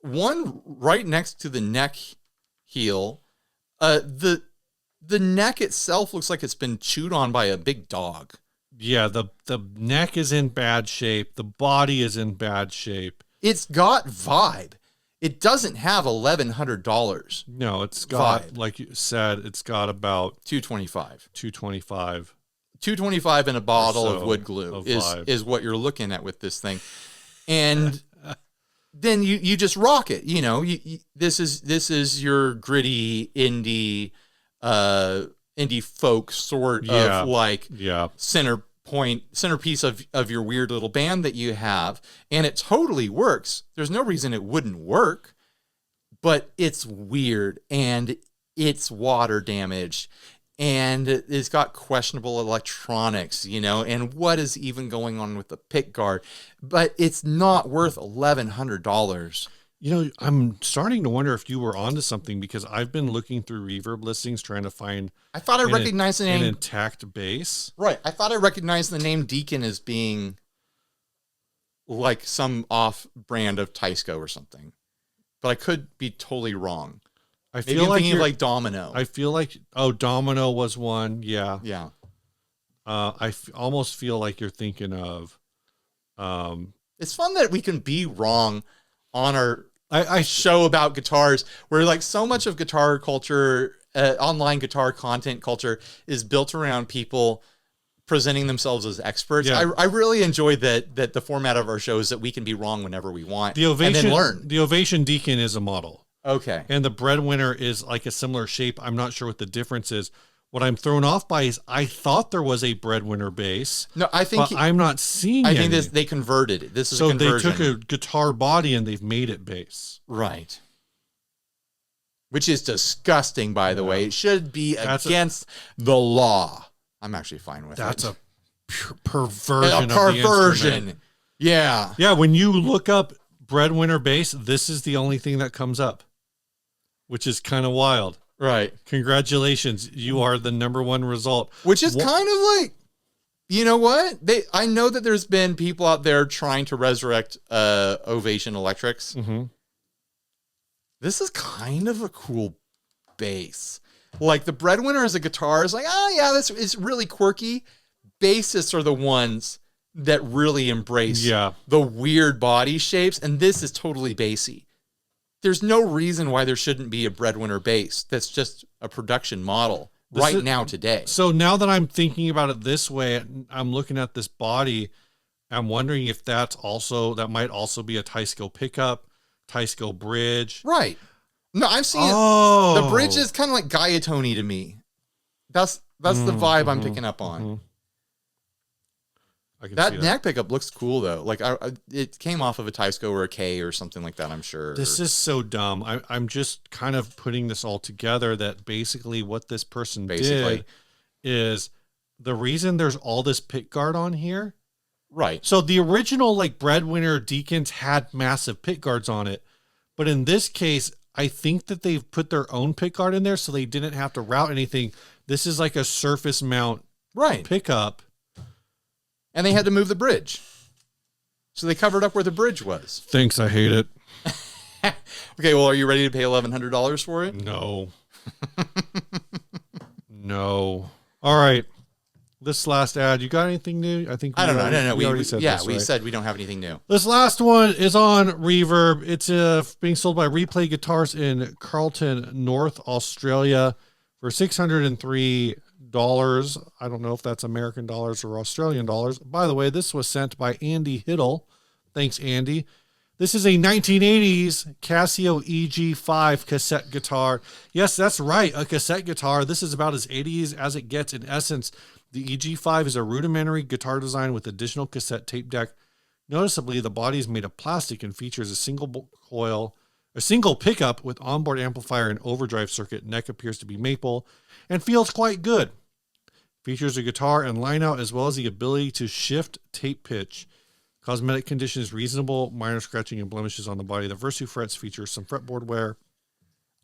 One right next to the neck heel. The neck itself looks like it's been chewed on by a big dog. Yeah, the neck is in bad shape. The body is in bad shape. It's got vibe. It doesn't have $1,100. No, it's got vibe. Like you said, it's got about $225. $225 in a bottle of wood glue is what you're looking at with this thing, and then you just rock it. You know, this is your gritty indie folk sort of like centerpiece of your weird little band that you have, and it totally works. There's no reason it wouldn't work, but it's weird and it's water damaged and it's got questionable electronics, you know, and what is even going on with the pick guard, but it's not worth $1,100. You know, I'm starting to wonder if you were onto something because I've been looking through reverb listings trying to find. I thought I recognized the name. An intact bass. Right. I thought I recognized the name Deacon as being like some off brand of Tysco or something, but I could be totally wrong. I feel like thinking like Domino. I feel like Domino was one. Yeah. Yeah. Almost feel like you're thinking of. It's fun that we can be wrong on our show about guitars, where like so much of guitar culture, online guitar content culture, is built around people presenting themselves as experts. Yeah. I really enjoy that the format of our show is that we can be wrong whenever we want and then learn. The Ovation Deacon is a model. Okay. And the Breadwinner is like a similar shape. I'm not sure what the difference is. What I'm thrown off by is I thought there was a Breadwinner bass. No, I think I'm not seeing I think they converted it. This is a conversion. They took a guitar body and they've made it bass. Right. Which is disgusting, by the way. It should be against the law. I'm actually fine with that's it. That's a perversion. A perversion. Yeah. Yeah, when you look up Breadwinner bass, this is the only thing that comes up, which is kind of wild. Right. Congratulations. You are the #1 result. Which is kind of like, you know what? I know that there's been people out there trying to resurrect Ovation Electrics. Mm-hmm. This is kind of a cool bass. Like the Breadwinner as a guitar is like, oh yeah, this is really quirky. Bassists are the ones that really embrace the weird body shapes, and this is totally bassy. There's no reason why there shouldn't be a Breadwinner bass. That's just a production model now today. So now that I'm thinking about it this way, I'm looking at this body. I'm wondering if that might also be a Tysco pickup, Tysco bridge. Right. No, I'm seeing the bridge is kind of like Gaiatone to me. That's the vibe I'm picking up on. Mm-hmm. That neck pickup looks cool though. Like it came off of a Tysco or a K or something like that, I'm sure. This is so dumb. I'm just kind of putting this all together that basically what this person did is the reason there's all this pick guard on here. Right. So the original like Breadwinner Deacons had massive pick guards on it. But in this case, I think that they've put their own pick guard in there so they didn't have to route anything. This is like a surface mount pickup. And they had to move the bridge. So they covered up where the bridge was. Thanks, I hate it. Okay, well, are you ready to pay $1,100 for it? No. No. All right. This last ad, you got anything new? I think I don't know. No. We already said this, we right? said we don't have anything new. This last one is on Reverb. It's being sold by Replay Guitars in Carlton, North Australia for $603. I don't know if that's American dollars or Australian dollars. By the way, this was sent by Andy Hiddle. Thanks, Andy. This is a 1980s Casio EG5 cassette guitar. Yes, that's right, a cassette guitar. This is about as 80s as it gets. In essence, the EG5 is a rudimentary guitar design with additional cassette tape deck. Noticeably, the body is made of plastic and features a single pickup with onboard amplifier and overdrive circuit. Neck appears to be maple and feels quite good. Features a guitar and line out as well as the ability to shift tape pitch. Cosmetic condition is reasonable, minor scratching and blemishes on the body. The first two frets feature some fretboard wear.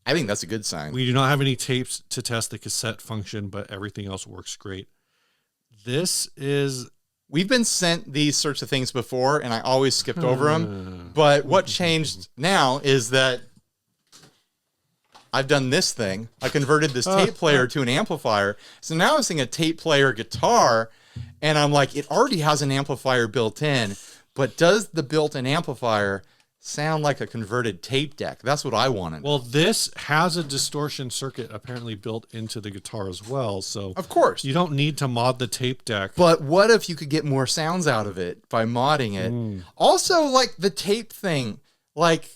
I think that's a good sign. We do not have any tapes to test the cassette function, but everything else works great. We've been sent these sorts of things before, and I always skipped over them. But what changed now is that I've done this thing. I converted this tape player to an amplifier. So now I'm seeing a tape player guitar, and I'm like, it already has an amplifier built in, but does the built-in amplifier sound like a converted tape deck? That's what I wanted. Well, this has a distortion circuit apparently built into the guitar as well. So of course you don't need to mod the tape deck. But what if you could get more sounds out of it by modding it? Also, like the tape thing, like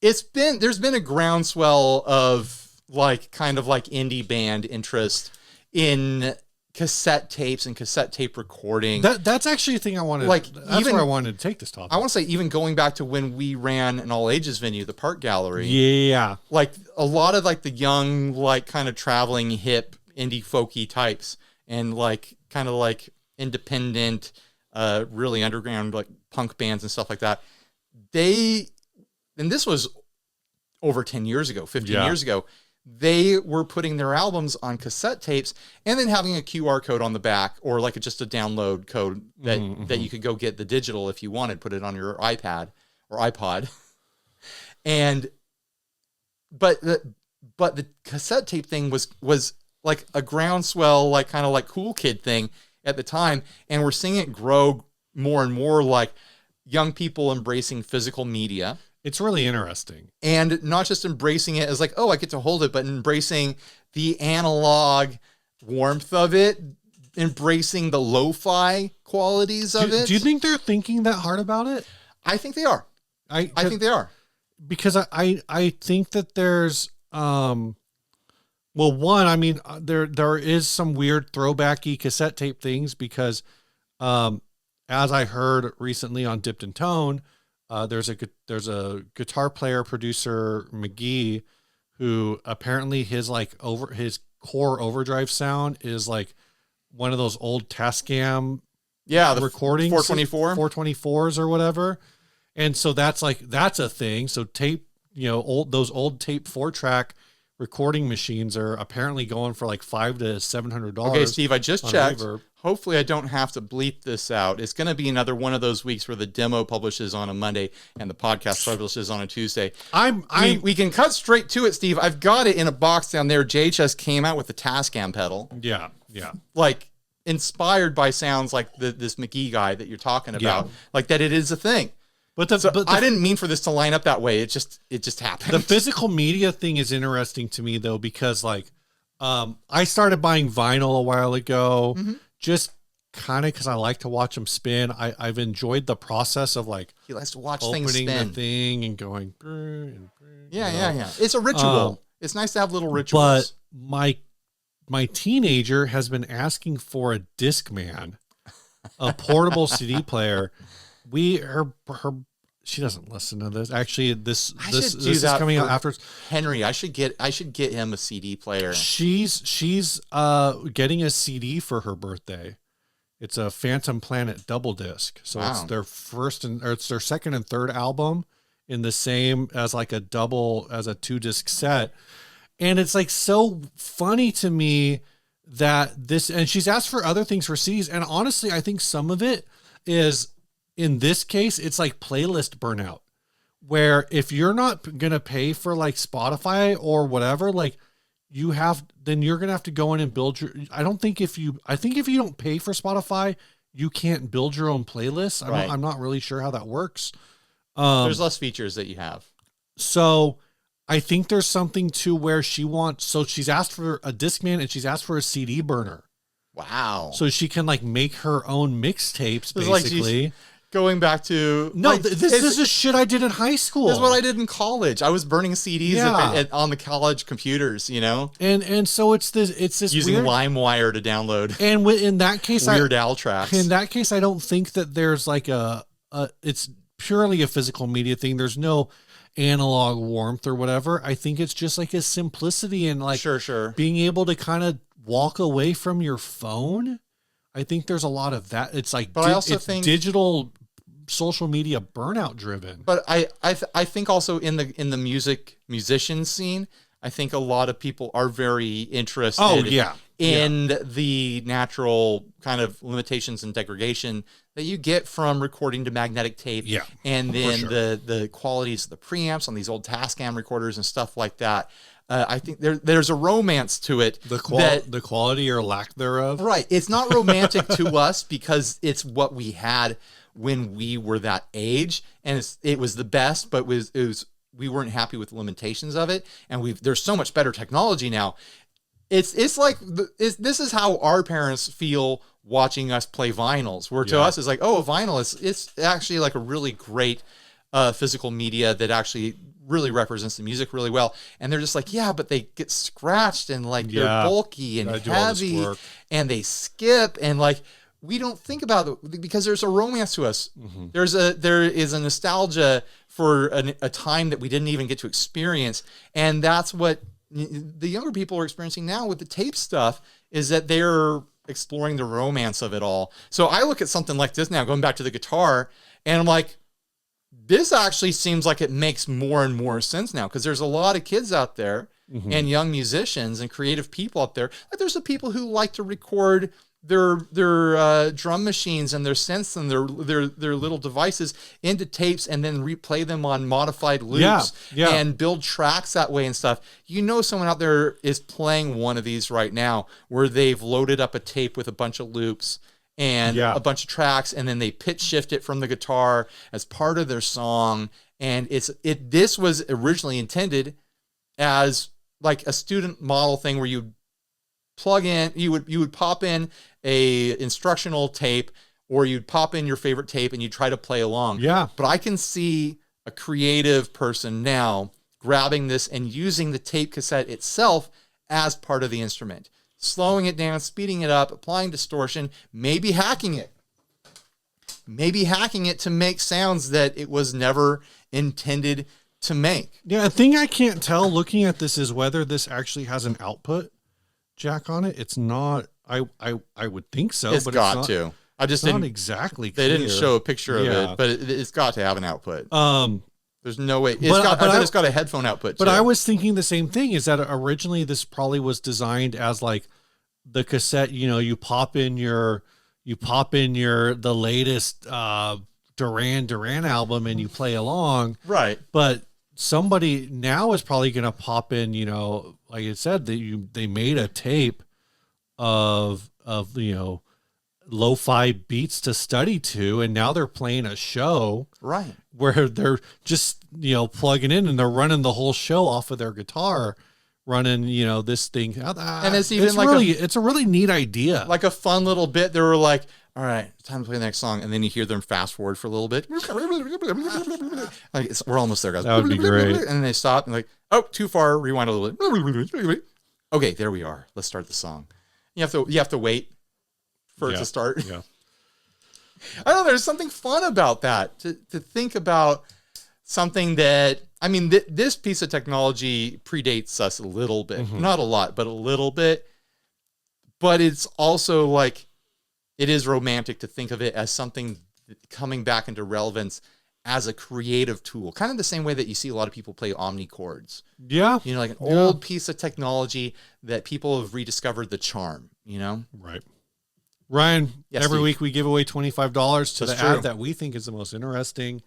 there's been a groundswell of like kind of like indie band interest in cassette tapes and cassette tape recording. That's actually a thing I wanted. Like, that's where I wanted to take this topic. I want to say, even going back to when we ran an all ages venue, the Park Gallery. Yeah. Like a lot of like the young, like kind of traveling hip indie folky types and like kind of like independent, really underground, like punk bands and stuff like that. And this was over 10 years ago, 15 years ago. They were putting their albums on cassette tapes and then having a QR code on the back or like just a download code that you could go get the digital if you wanted, put it on your iPad or iPod. But the cassette tape thing was like a groundswell, like kind of like cool kid thing at the time. And we're seeing it grow more and more, like young people embracing physical media. It's really interesting. And not just embracing it as like, oh, I get to hold it, but embracing the analog warmth of it, embracing the lo-fi qualities of it. Do you think they're thinking that hard about it? I think they are. I think they are. Because I think that there's, well, one, I mean, there is some weird throwbacky cassette tape things because as I heard recently on Dipped in Tone, there's a guitar player producer McGee who apparently his core overdrive sound is like one of those old Tascam the recordings, 424s or whatever. And so that's a thing. So tape, those old tape 4-track recording machines are apparently going for like $500 to $700. Okay, Steve, I just checked. Hopefully I don't have to bleep this out. It's going to be another one of those weeks where the demo publishes on a Monday and the podcast publishes on a Tuesday. We can cut straight to it, Steve. I've got it in a box down there. JHS came out with the Tascam pedal. Yeah. Like inspired by sounds like this McGee guy that you're talking about. Yeah. Like that it is a thing. But I didn't mean for this to line up that way. It just happened. The physical media thing is interesting to me though, because like I started buying vinyl a while ago. Just kind of because I like to watch them spin. I've enjoyed the process of like he likes to watch things spin. Opening the thing and going. Yeah. It's a ritual. It's nice to have little rituals. But my teenager has been asking for a Discman, a portable CD player. She doesn't listen to this. Actually, this is coming out after Henry. I should get him a CD player. She's getting a CD for her birthday. It's a Phantom Planet double disc. So It's their it's their second and third album in the same as like a 2-disc set. And it's like so funny to me that and she's asked for other things for CDs. And honestly, I think some of it is, in this case, it's like playlist burnout, where if you're not going to pay for like Spotify or whatever, like then you're going to have to go in and build your, I think if you don't pay for Spotify, you can't build your own playlists. I'm not really sure how that works. There's less features that you have. So I think there's something to where she's asked for a Discman and she's asked for a CD burner. Wow. So she can like make her own mixtapes basically. Like going back to this is shit I did in high school. This is what I did in college. I was burning CDs on the college computers, And so it's this using weird, LimeWire to download. And in that case, Weird Al tracks. In that case, I don't think that there's like it's purely a physical media thing. There's no analog warmth or whatever. I think it's just like a simplicity and like sure being able to kind of walk away from your phone. I think there's a lot of that. It's like, but I also think digital social media burnout driven. But I think also in the musician scene, I think a lot of people are very interested in the natural kind of limitations and degradation that you get from recording to magnetic tape. Yeah, and then the qualities of the preamps on these old Tascam recorders and stuff like that. I think there's a romance to it. The quality or lack thereof. Right. It's not romantic to us because it's what we had when we were that age, and it was the best, but we weren't happy with the limitations of it. And there's so much better technology now. It's like this is how our parents feel watching us play vinyls, where to us it's like, oh, a vinyl it's actually like a really great physical media that actually really represents the music really well. And they're just like, yeah, but they get scratched and like they're bulky and heavy and they skip, and like we don't think about it because there's a romance to us. Mm-hmm. There is a nostalgia for a time that we didn't even get to experience. And that's what the younger people are experiencing now with the tape stuff, is that they're exploring the romance of it all. So I look at something like this now, going back to the guitar, and I'm like, this actually seems like it makes more and more sense now, because there's a lot of kids out there and young musicians and creative people out there. Like there's the people who like to record their drum machines and their synths and their little devices into tapes and then replay them on modified loops and build tracks that way and stuff. Someone out there is playing one of these right now where they've loaded up a tape with a bunch of loops and a bunch of tracks, and then they pitch shift it from the guitar as part of their song. And this was originally intended as like a student model thing where you plug in, you would pop in a instructional tape, or you'd pop in your favorite tape and you try to play along. Yeah. But I can see a creative person now grabbing this and using the tape cassette itself as part of the instrument, slowing it down, speeding it up, applying distortion, maybe hacking it to make sounds that it was never intended to make. Yeah. A thing I can't tell looking at this is whether this actually has an output jack on it. It's not. I would think so. It's got to. I just didn't exactly. They didn't show a picture of it, but it's got to have an output. There's no way. It's got a headphone output. But I was thinking the same thing. Is that originally this probably was designed as like the cassette. You pop in the latest Duran Duran album and you play along. Right. But somebody now is probably going to pop in. Like it said, that they made a tape of lo-fi beats to study to, and now they're playing a show where they're just plugging in and they're running the whole show off of their guitar, running this thing, and it's a really neat idea, like a fun little bit. They were like, all right, time to play the next song, and then you hear them fast forward for a little bit, like we're almost there, guys. That would be great. And then they stop and like, oh, too far, rewind a little bit. Okay, there we are, let's start the song. You have to wait for it to start. Yeah. I don't know, there's something fun about that, to think about something that, I mean, this piece of technology predates us a little bit, not a lot, but a little bit. But it's also like, it is romantic to think of it as something coming back into relevance as a creative tool, kind of the same way that you see a lot of people play omnichords. Yeah. Like an old piece of technology that people have rediscovered the charm, Right. Ryan, every week we give away $25 to the ad that we think is the most interesting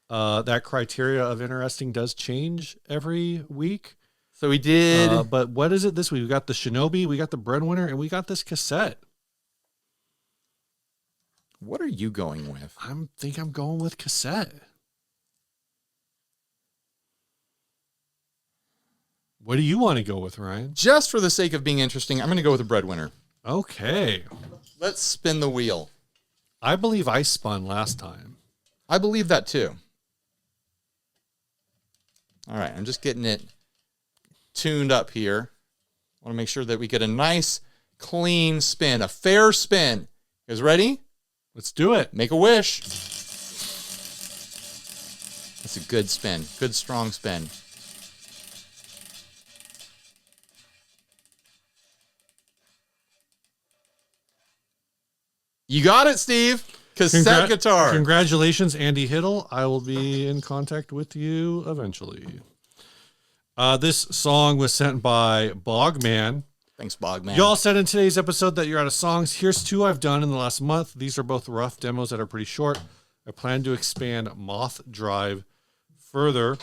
that criteria of interesting does change every week. So we did. But what is it this week? We got the Shinobi, we got the Breadwinner, and we got this cassette. What are you going with? I think I'm going with cassette. What do you want to go with, Ryan? Just for the sake of being interesting, I'm going to go with the Breadwinner. Okay. Let's spin the wheel. I believe I spun last time. I believe that too. All right, I'm just getting it tuned up here. I want to make sure that we get a nice, clean spin, a fair spin. You guys ready? Let's do it. Make a wish. That's a good spin. Good, strong spin. You got it, Steve. Cassette guitar. Congratulations, Andy Hiddle. I will be in contact with you eventually. This song was sent by Bogman. Thanks, Bogman. Y'all said in today's episode that you're out of songs. Here's 2 I've done in the last month. These are both rough demos that are pretty short. I plan to expand Moth Drive further.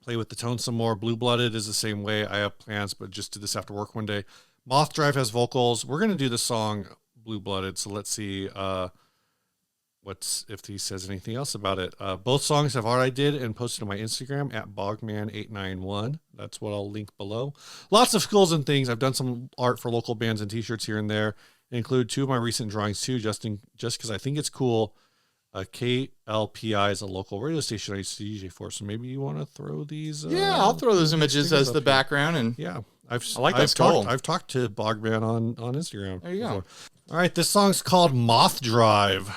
Play with the tone some more. Blueblooded is the same way. I have plans, but just do this after work one day. Moth Drive has vocals. We're going to do the song Blueblooded, so let's see if he says anything else about it. Both songs have art I did and posted on my Instagram at Bogman891. That's what I'll link below. Lots of schools and things. I've done some art for local bands and t-shirts here and there. I include 2 of my recent drawings too, just because I think it's cool. KLPI is a local radio station I used to DJ for, so maybe you want to throw these. Yeah, I'll throw those images as the background. And yeah, I like that skull. I've talked to Bogman on Instagram. There you go. All right, this song's called Moth Drive.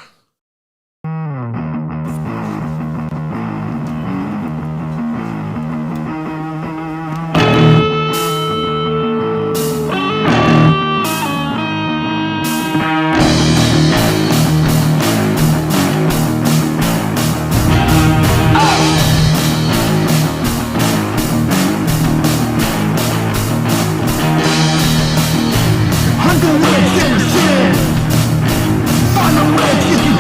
Find a way to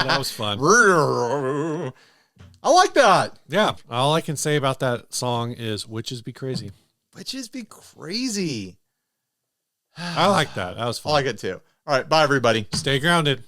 That was fun. I like that. Yeah. All I can say about that song is witches be crazy. Witches be crazy. I like that. That was fun. I like it too. All right. Bye, everybody. Stay grounded.